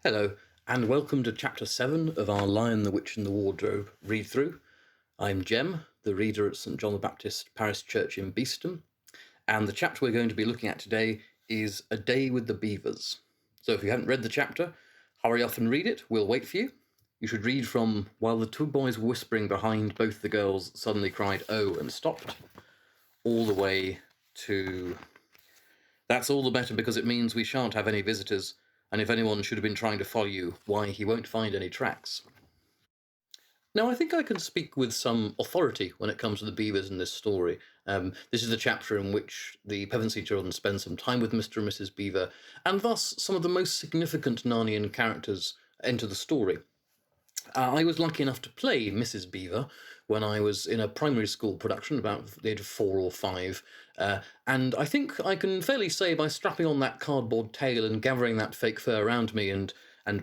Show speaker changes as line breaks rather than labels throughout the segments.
Hello, and welcome to Chapter 7 of our Lion, the Witch and the Wardrobe read-through. I'm Jem, the reader at St John the Baptist Parish Church in Beeston, and the chapter we're going to be looking at today is A Day with the Beavers. So if you haven't read the chapter, hurry off and read it, we'll wait for you. You should read from while the two boys were whispering behind both the girls suddenly cried, "Oh," and stopped, all the way to "That's all the better because it means we shan't have any visitors, and if anyone should have been trying to follow you, why, he won't find any tracks." Now, I think I can speak with some authority when it comes to the Beavers in this story. This is the chapter in which the Pevensey children spend some time with Mr. and Mrs. Beaver, and thus some of the most significant Narnian characters enter the story. I was lucky enough to play Mrs. Beaver when I was in a primary school production, about the age of 4 or 5, and I think I can fairly say by strapping on that cardboard tail and gathering that fake fur around me and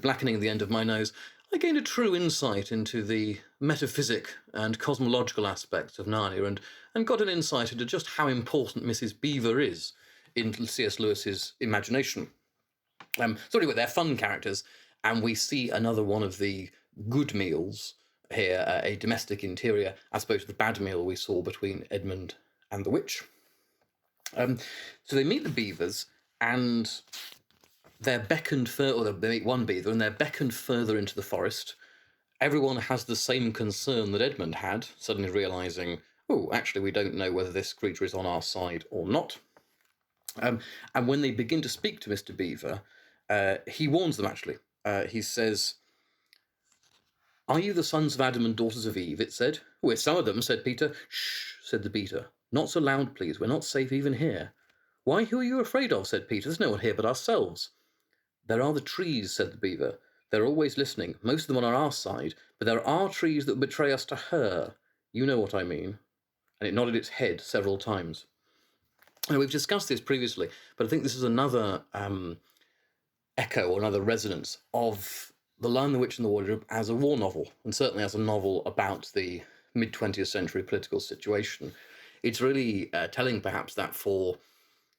blackening the end of my nose, I gained a true insight into the metaphysic and cosmological aspects of Narnia and got an insight into just how important Mrs. Beaver is in C.S. Lewis's imagination. So anyway, they're fun characters, and we see another one of the good meals here, a domestic interior, as opposed to the bad meal we saw between Edmund and the witch. So they meet the Beavers, and they're beckoned further, or they meet one Beaver, and they're beckoned further into the forest. Everyone has the same concern that Edmund had, suddenly realising, oh, actually, we don't know whether this creature is on our side or not. And when they begin to speak to Mr. Beaver, he warns them, actually. He says, "Are you the sons of Adam and daughters of Eve?" it said. "We're some of them," said Peter. "Shh," said the Beaver. "Not so loud, please. We're not safe even here." "Why, who are you afraid of?" said Peter. "There's no one here but ourselves." "There are the trees," said the Beaver. "They're always listening. Most of them are on our side, but there are trees that betray us to her. You know what I mean." And it nodded its head several times. Now, we've discussed this previously, but I think this is another echo or another resonance of The Lion, the Witch and the Wardrobe as a war novel, and certainly as a novel about the mid-20th century political situation. It's really telling, perhaps, that for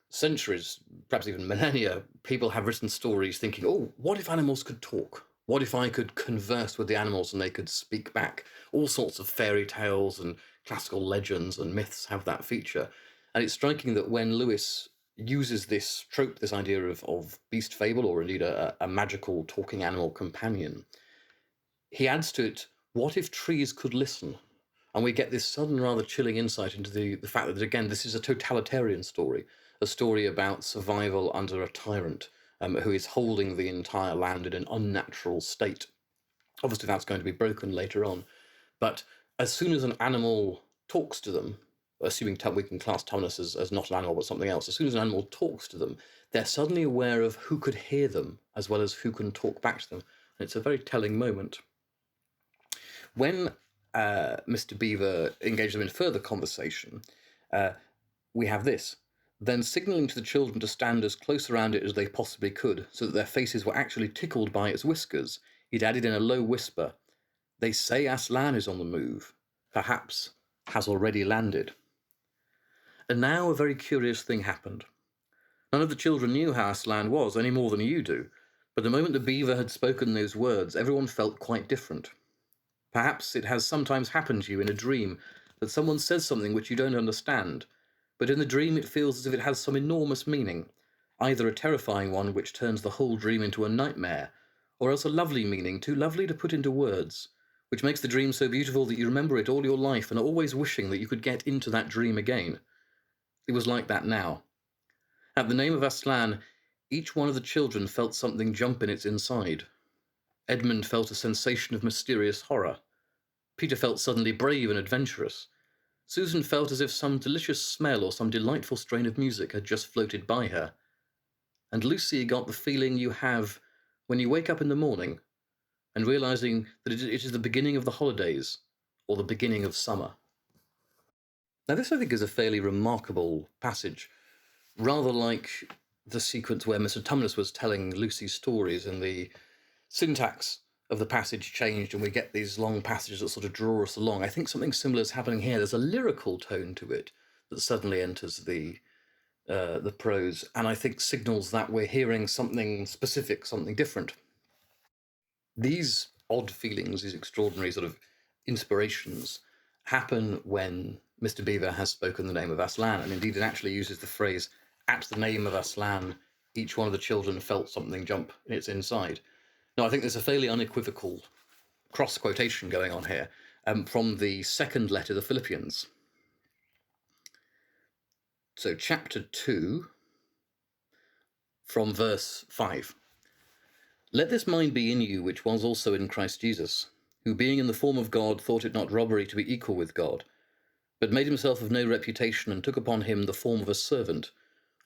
centuries, perhaps even millennia, people have written stories thinking, oh, what if animals could talk? What if I could converse with the animals and they could speak back? All sorts of fairy tales and classical legends and myths have that feature. And it's striking that when Lewis uses this trope, this idea of beast fable, or indeed a magical talking animal companion, he adds to it, what if trees could listen? And we get this sudden, rather chilling insight into the fact that, again, this is a totalitarian story, a story about survival under a tyrant who is holding the entire land in an unnatural state. Obviously, that's going to be broken later on. But as soon as an animal talks to them, assuming we can class Tumnus as not an animal but something else, as soon as an animal talks to them, they're suddenly aware of who could hear them as well as who can talk back to them. And it's a very telling moment. When Mr. Beaver engaged them in further conversation, we have this. Then signalling to the children to stand as close around it as they possibly could, so that their faces were actually tickled by its whiskers, he'd added in a low whisper, "They say Aslan is on the move. Perhaps has already landed." And now a very curious thing happened. None of the children knew how Aslan was, any more than you do, but the moment the Beaver had spoken those words, everyone felt quite different. Perhaps it has sometimes happened to you in a dream that someone says something which you don't understand, but in the dream it feels as if it has some enormous meaning, either a terrifying one which turns the whole dream into a nightmare, or else a lovely meaning too lovely to put into words, which makes the dream so beautiful that you remember it all your life and are always wishing that you could get into that dream again. It was like that now. At the name of Aslan, each one of the children felt something jump in its inside. Edmund felt a sensation of mysterious horror. Peter felt suddenly brave and adventurous. Susan felt as if some delicious smell or some delightful strain of music had just floated by her. And Lucy got the feeling you have when you wake up in the morning and realizing that it is the beginning of the holidays or the beginning of summer. Now, this, I think, is a fairly remarkable passage, rather like the sequence where Mr. Tumnus was telling Lucy's stories, and the syntax of the passage changed and we get these long passages that sort of draw us along. I think something similar is happening here. There's a lyrical tone to it that suddenly enters the prose, and I think signals that we're hearing something specific, something different. These odd feelings, these extraordinary sort of inspirations, happen when Mr. Beaver has spoken the name of Aslan, and indeed it actually uses the phrase, "At the name of Aslan, each one of the children felt something jump in its inside." Now, I think there's a fairly unequivocal cross-quotation going on here from the second letter to the Philippians. So chapter 2, from verse 5. "Let this mind be in you, which was also in Christ Jesus, who being in the form of God thought it not robbery to be equal with God, but made himself of no reputation, and took upon him the form of a servant,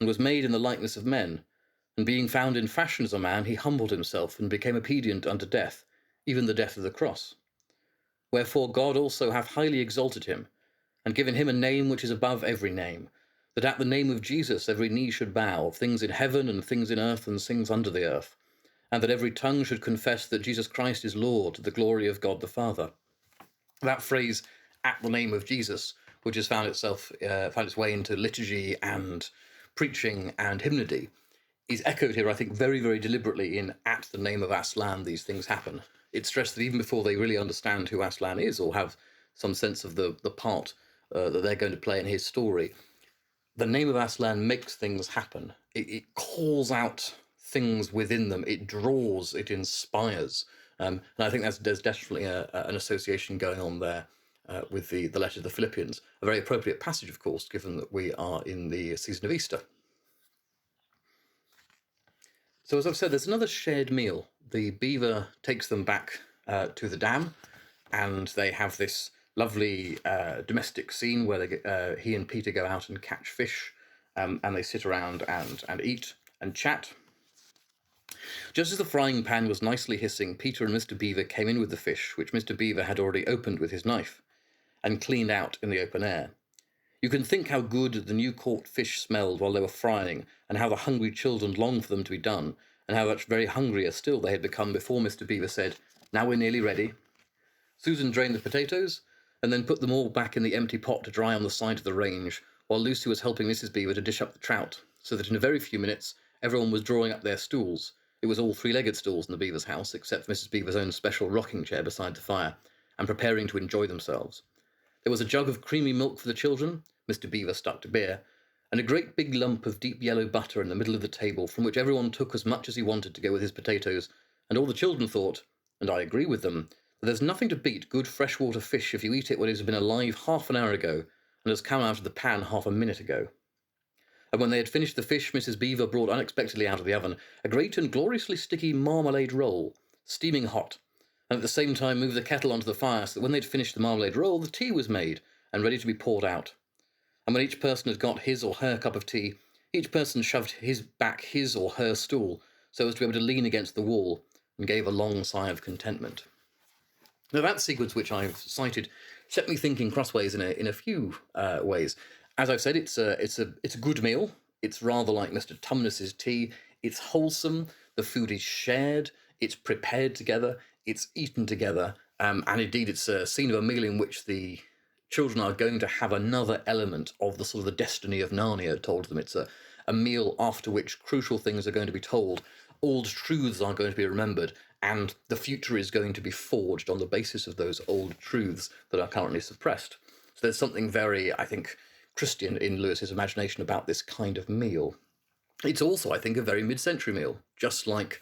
and was made in the likeness of men. And being found in fashion as a man, he humbled himself, and became obedient unto death, even the death of the cross. Wherefore God also hath highly exalted him, and given him a name which is above every name, that at the name of Jesus every knee should bow, of things in heaven and things in earth and things under the earth, and that every tongue should confess that Jesus Christ is Lord, to the glory of God the Father." That phrase, "at the name of Jesus," which has found its way into liturgy and preaching and hymnody, is echoed here, I think, very, very deliberately in "at the name of Aslan, these things happen." It's stressed that even before they really understand who Aslan is or have some sense of the part that they're going to play in his story, the name of Aslan makes things happen. It calls out things within them. It draws, it inspires. And I think there's definitely an association going on there with the letter to the Philippians. A very appropriate passage, of course, given that we are in the season of Easter. So as I've said, there's another shared meal. The beaver takes them back to the dam, and they have this lovely domestic scene where he and Peter go out and catch fish, and they sit around and eat and chat. Just as the frying pan was nicely hissing, Peter and Mr. Beaver came in with the fish, which Mr. Beaver had already opened with his knife, and cleaned out in the open air. You can think how good the new caught fish smelled while they were frying, and how the hungry children longed for them to be done, and how much very hungrier still they had become before Mr. Beaver said, "Now we're nearly ready." Susan drained the potatoes, and then put them all back in the empty pot to dry on the side of the range, while Lucy was helping Mrs. Beaver to dish up the trout, so that in a very few minutes everyone was drawing up their stools. It was all three-legged stools in the Beaver's house, except for Mrs. Beaver's own special rocking chair beside the fire, and preparing to enjoy themselves. There was a jug of creamy milk for the children, Mr. Beaver stuck to beer, and a great big lump of deep yellow butter in the middle of the table, from which everyone took as much as he wanted to go with his potatoes, and all the children thought, and I agree with them, that there's nothing to beat good freshwater fish if you eat it when it has been alive half an hour ago, and has come out of the pan half a minute ago. And when they had finished the fish, Mrs. Beaver brought unexpectedly out of the oven a great and gloriously sticky marmalade roll, steaming hot, and at the same time moved the kettle onto the fire so that when they'd finished the marmalade roll, the tea was made and ready to be poured out. And when each person had got his or her cup of tea, each person shoved back his or her stool so as to be able to lean against the wall, and gave a long sigh of contentment. Now that sequence which I've cited set me thinking crossways in a few ways. As I've said, it's a good meal. It's rather like Mr. Tumnus's tea. It's wholesome. The food is shared. It's prepared together. It's eaten together. And indeed, it's a scene of a meal in which the children are going to have another element of the sort of the destiny of Narnia told them. It's a meal after which crucial things are going to be told, old truths are going to be remembered, and the future is going to be forged on the basis of those old truths that are currently suppressed. So there's something very, I think, Christian in Lewis's imagination about this kind of meal. It's also, I think, a very mid-century meal, just like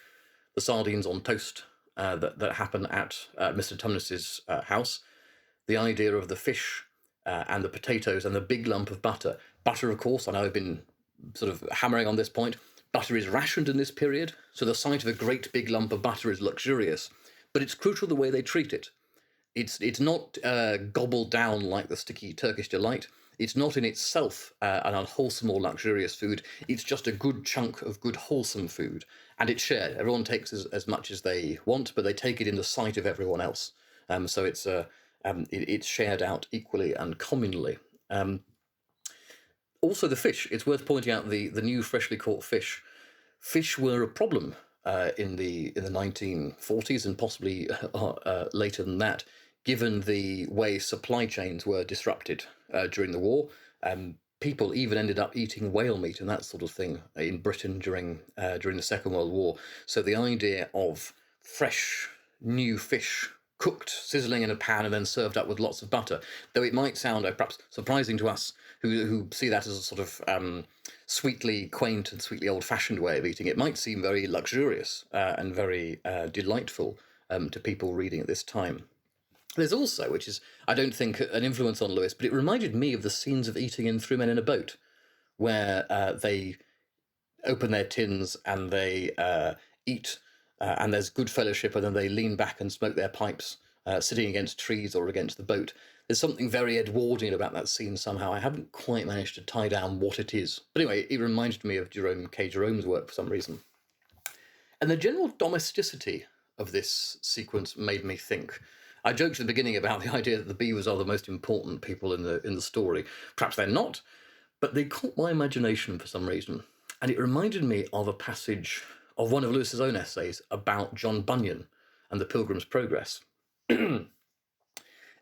the sardines on toast that happen at Mr. Tumnus's house. The idea of the fish and the potatoes and the big lump of butter. Butter, of course, I know I've been sort of hammering on this point. Butter is rationed in this period, so the sight of a great big lump of butter is luxurious, but it's crucial the way they treat it. It's not gobbled down like the sticky Turkish delight. It's not in itself an unwholesome or luxurious food. It's just a good chunk of good wholesome food, and it's shared. Everyone takes as much as they want, but they take it in the sight of everyone else. So it's shared out equally and communally. Also, the fish. It's worth pointing out the new freshly caught fish. Fish were a problem in the 1940s and possibly later than that, given the way supply chains were disrupted during the war. People even ended up eating whale meat and that sort of thing in Britain during the Second World War. So the idea of fresh, new fish cooked, sizzling in a pan and then served up with lots of butter, though it might sound perhaps surprising to us who see that as a sort of sweetly quaint and sweetly old-fashioned way of eating. It might seem very luxurious and very delightful to people reading at this time. There's also, which is, I don't think, an influence on Lewis, but it reminded me of the scenes of eating in Three Men in a Boat, where they open their tins and they eat, and there's good fellowship, and then they lean back and smoke their pipes, sitting against trees or against the boat. There's something very Edwardian about that scene somehow. I haven't quite managed to tie down what it is. But anyway, it reminded me of Jerome's work for some reason. And the general domesticity of this sequence made me think. I joked at the beginning about the idea that the Beavers are the most important people in the story. Perhaps they're not, but they caught my imagination for some reason. And it reminded me of a passage of one of Lewis's own essays about John Bunyan and the Pilgrim's Progress.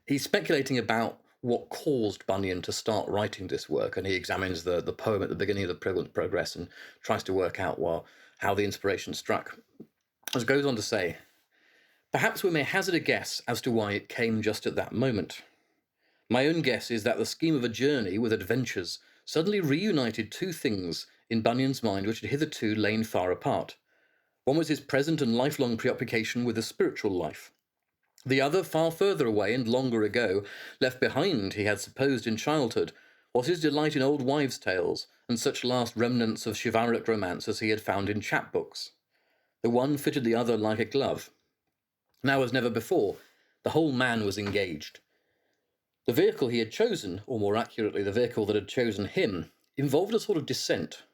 He's speculating about what caused Bunyan to start writing this work, and he examines the poem at the beginning of the Pilgrim's Progress and tries to work out how the inspiration struck. As it goes on to say, perhaps we may hazard a guess as to why it came just at that moment. My own guess is that the scheme of a journey with adventures suddenly reunited two things in Bunyan's mind which had hitherto lain far apart. One was his present and lifelong preoccupation with the spiritual life. The other, far further away and longer ago, left behind, he had supposed in childhood, was his delight in old wives' tales and such last remnants of chivalric romance as he had found in chapbooks. The one fitted the other like a glove. Now as never before, the whole man was engaged. The vehicle he had chosen, or more accurately, the vehicle that had chosen him, involved a sort of descent.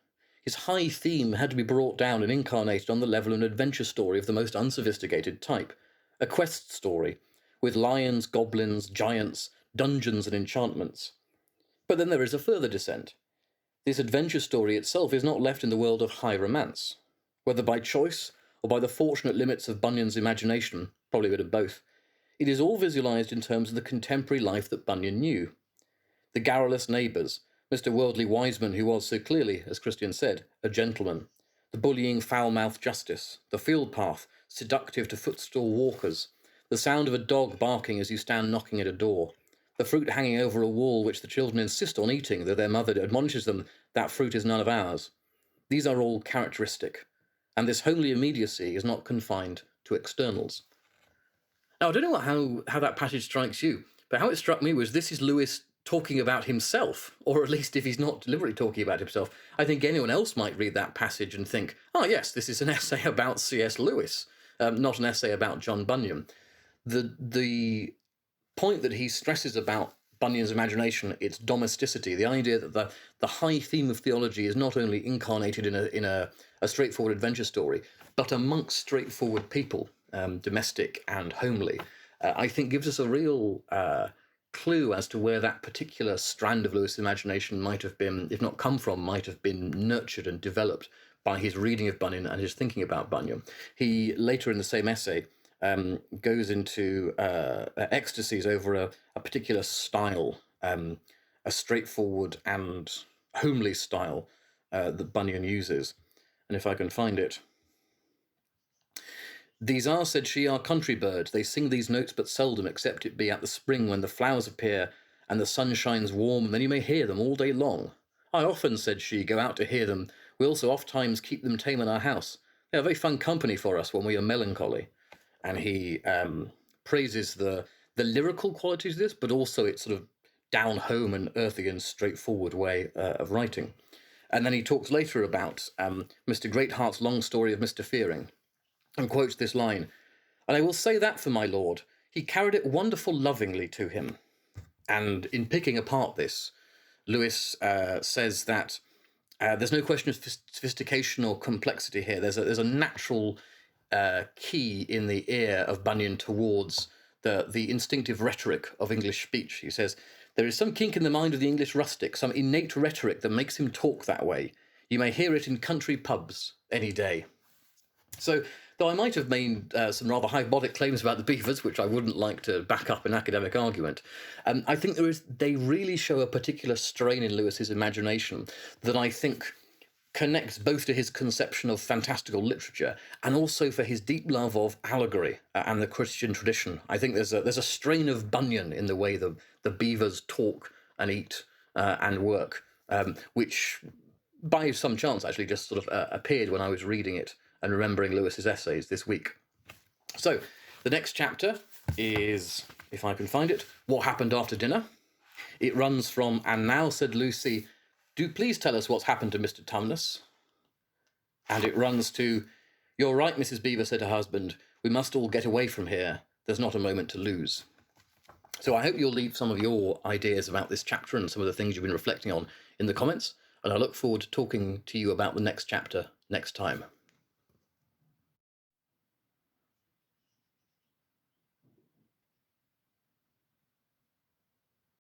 His high theme had to be brought down and incarnated on the level of an adventure story of the most unsophisticated type. A quest story, with lions, goblins, giants, dungeons and enchantments. But then there is a further descent. This adventure story itself is not left in the world of high romance. Whether by choice, or by the fortunate limits of Bunyan's imagination, probably a bit of both, it is all visualised in terms of the contemporary life that Bunyan knew. The garrulous neighbours, Mr. Worldly Wiseman, who was so clearly, as Christian said, a gentleman, the bullying foul-mouthed justice, the field path, seductive to footstool walkers, the sound of a dog barking as you stand knocking at a door, the fruit hanging over a wall which the children insist on eating, though their mother admonishes them that fruit is none of ours. These are all characteristic, and this homely immediacy is not confined to externals. Now, I don't know how that passage strikes you, but how it struck me was this is Lewis talking about himself, or at least if he's not deliberately talking about himself, I think anyone else might read that passage and think, oh yes, this is an essay about C.S. Lewis, not an essay about John Bunyan. The point that he stresses about Bunyan's imagination, its domesticity, the idea that the high theme of theology is not only incarnated in a straightforward adventure story, but amongst straightforward people, domestic and homely, I think gives us a real clue as to where that particular strand of Lewis' imagination might have been, if not come from, might have been nurtured and developed by his reading of Bunyan and his thinking about Bunyan. He, later in the same essay, goes into ecstasies over a particular style, a straightforward and homely style that Bunyan uses. And if I can find it. These are, said she, our country birds. They sing these notes but seldom, except it be at the spring when the flowers appear and the sun shines warm, and then you may hear them all day long. I often, said she, go out to hear them. We also oft times keep them tame in our house. They are very fun company for us when we are melancholy. And he praises the lyrical qualities of this, but also its sort of down home and earthy and straightforward way of writing. And then he talks later about Mr. Greatheart's long story of Mr. Fearing, and quotes this line, and I will say that for my lord, he carried it wonderful lovingly to him. And in picking apart this, Lewis says that there's no question of sophistication or complexity here. There's a natural key in the ear of Bunyan towards the instinctive rhetoric of English speech. He says, there is some kink in the mind of the English rustic, some innate rhetoric that makes him talk that way. You may hear it in country pubs any day. So, though I might have made some rather hyperbolic claims about the Beavers, which I wouldn't like to back up in academic argument, I think they really show a particular strain in Lewis's imagination that I think connects both to his conception of fantastical literature and also for his deep love of allegory and the Christian tradition. I think there's a strain of Bunyan in the way the Beavers talk and eat and work, which by some chance actually just sort of appeared when I was reading it and remembering Lewis's essays this week. So the next chapter is, if I can find it, What Happened After Dinner. It runs from, "And now," said Lucy, "do please tell us what's happened to Mr. Tumnus." And it runs to, "You're right, Mrs. Beaver," said her husband. "We must all get away from here. There's not a moment to lose." So I hope you'll leave some of your ideas about this chapter and some of the things you've been reflecting on in the comments, and I look forward to talking to you about the next chapter next time.